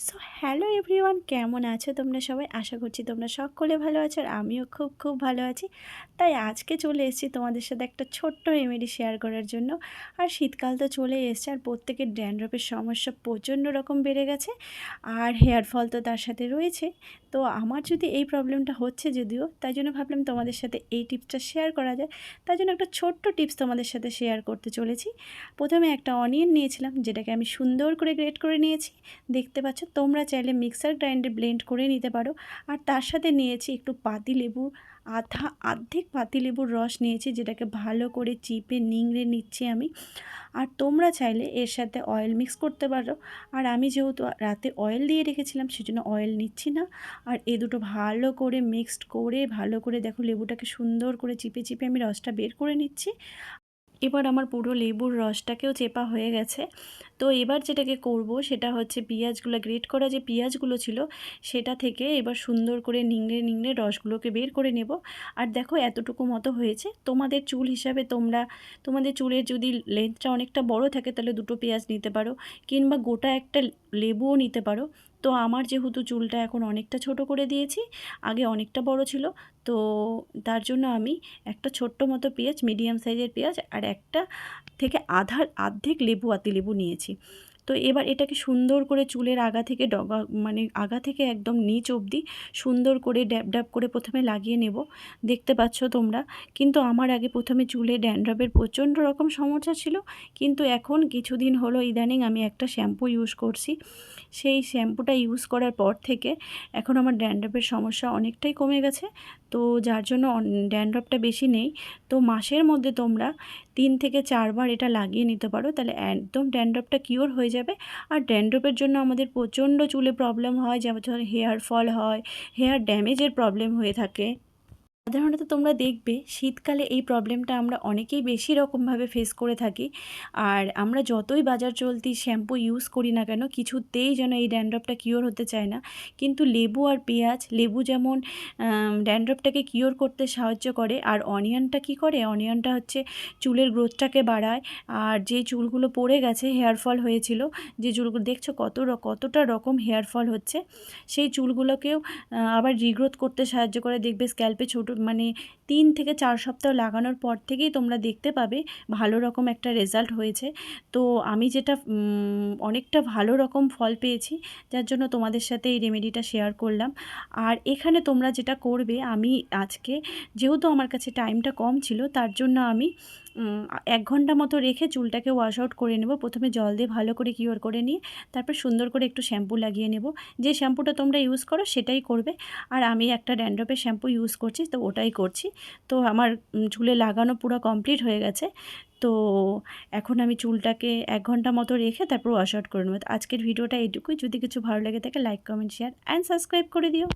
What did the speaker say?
So hello everyone, কেমন আছো তোমরা সবাই? আশা করছি তোমরা সকলে ভালো আছো আর আমিও খুব খুব ভালো আছি। তাই আজকে চলে এসেছি তোমাদের সাথে একটা ছোট্ট রেমেডি শেয়ার করার জন্য। আর শীতকাল তো চলে এসছে আর প্রত্যেকের ড্যান্ড্রফের সমস্যা প্রচণ্ড রকম বেড়ে গেছে, আর হেয়ার ফল তো তার সাথে রয়েছে। তো আমার যদি এই প্রবলেমটা হচ্ছে যদিও, তাই জন্য ভাবলাম তোমাদের সাথে এই টিপসটা শেয়ার করা যায়। তাই জন্য একটা ছোট্ট টিপস তোমাদের সাথে শেয়ার করতে চলেছি। প্রথমে একটা অনিয়ন নিয়েছিলাম, যেটাকে আমি সুন্দর করে গ্রেট করে নিয়েছি। দেখতে পাচ্ছ, তোমরা চাইলে মিক্সার গ্রাইন্ডারে ব্লেন্ড করে নিতে পারো। আর তার সাথে নিয়েছি একটু পাতিলেবুর অর্ধেক পাতিলেবুর রস নিয়েছি, যেটাকে ভালো করে চিপে নিংড়ে নিচ্ছি আমি। আর তোমরা চাইলে এর সাথে অয়েল মিক্স করতে পারো। আর আমি যেহেতু রাতে অয়েল দিয়ে রেখেছিলাম, সেজন্য অয়েল নিচ্ছি না। আর এ দুটো ভালো করে মিক্সড করে ভালো করে দেখো, লেবুটাকে সুন্দর করে চিপে চিপে আমি রসটা বের করে নিচ্ছি। এবার আমার পুরো লেবুর রসটাকেও চেপা হয়ে গেছে। তো এবার যেটাকে করব সেটা হচ্ছে পেঁয়াজগুলো গ্রেট করা যে পেঁয়াজগুলো ছিল, সেটা থেকে এবার সুন্দর করে নিংড়ে নিংড়ে রসগুলোকে বের করে নেব। আর দেখো এতটুকু মতো হয়েছে। তোমাদের চুল হিসাবে তোমাদের চুলের যদি লেন্থটা অনেকটা বড় থাকে, তাহলে দুটো পেঁয়াজ নিতে পারো, কিংবা গোটা একটা লেবুও নিতে পারো। তো আমার যেহেতু চুলটা এখন অনেকটা ছোট করে দিয়েছি, আগে অনেকটা বড় ছিল, তো তার জন্য আমি একটা ছোট্ট মতো পেঁয়াজ, মিডিয়াম সাইজের পেঁয়াজ, আর একটা থেকে অর্ধেক লেবু নিয়েছি। তো এবার এটাকে সুন্দর করে চুলের আগা থেকে আগা থেকে একদম নিচ অবধি সুন্দর করে ড্যাব ড্যাব করে প্রথমে লাগিয়ে নেব। দেখতে পাচ্ছ তোমরা। কিন্তু আমার আগে প্রথমে চুলে ড্যান্ড্রফের প্রচণ্ড রকম সমস্যা ছিল, কিন্তু এখন কিছুদিন হলো ইদানিং আমি একটা শ্যাম্পু ইউজ করছি। সেই শ্যাম্পুটা ইউজ করার পর থেকে এখন আমার ড্যান্ড্রফের সমস্যা অনেকটাই কমে গেছে। তো যার জন্য ড্যান্ড্রফটা বেশি নেই। তো মাসের মধ্যে তোমরা 3 থেকে 4 বার এটা লাগিয়ে নিতে পারো, তাহলে একদম ড্যান্ড্রফটা কিওর হয়ে যাবে। আর ড্যান্ড্রফের জন্য আমাদের প্রচণ্ড চুলে প্রবলেম হয়, যেমন হেয়ার ফল হয়, হেয়ার ড্যামেজের প্রবলেম হয়ে থাকে। সাধারণত তোমরা দেখবে শীতকালে এই প্রবলেমটা আমরা অনেকেই বেশি রকমভাবে ফেস করে থাকি। আর আমরা যতই বাজার চলতি শ্যাম্পু ইউজ করি না কেন, কিছুতেই যেন এই ড্যান্ড্রফটা কিওর হতে চায় না। কিন্তু লেবু আর পেঁয়াজ, লেবু যেমন ড্যান্ড্রফটাকে কিওর করতে সাহায্য করে, আর অনিয়নটা কী করে, অনিয়নটা হচ্ছে চুলের গ্রোথটাকে বাড়ায়। আর যে চুলগুলো পড়ে গেছে, হেয়ার ফল হয়েছিল, যে চুলগুলো দেখছো কতটা রকম হেয়ার ফল হচ্ছে, সেই চুলগুলোকেও আবার রিগ্রোথ করতে সাহায্য করে। দেখবে স্ক্যাল্পে 3 থেকে 4 সপ্তাহ লাগানোর পর থেকেই তোমরা দেখতে পাবে ভালো রকম একটা রেজাল্ট হয়েছে। তো আমি যেটা অনেকটা ভালো রকম ফল পেয়েছি, যার জন্য তোমাদের সাথে এই রেমেডিটা শেয়ার করলাম। আর এখানে তোমরা যেটা করবে, আমি আজকে যেহেতু আমার কাছে টাইমটা কম ছিল, তার জন্য আমি 1 ঘন্টা মতো রেখে চুলটাকে ওয়াশ আউট করে নেব। প্রথমে জল দিয়ে ভালো করে কিওর করে নিয়ে তারপর সুন্দর করে একটু শ্যাম্পু লাগিয়ে নেব। যে শ্যাম্পুটা তোমরা ইউজ করো সেটাই করবে। আর আমি একটা ড্যান্ড্রফের শ্যাম্পু ইউজ করছি, তো ওটাই করছি। তো আমার চুলে লাগানো পুরো কমপ্লিট হয়ে গেছে। তো এখন আমি চুলটাকে 1 ঘন্টা মতো রেখে তারপর ওয়াশ আউট করে নেব। আজকের ভিডিওটা এইটুকুই। যদি কিছু ভালো লেগে থাকে, like, comment, share and subscribe করে দিও।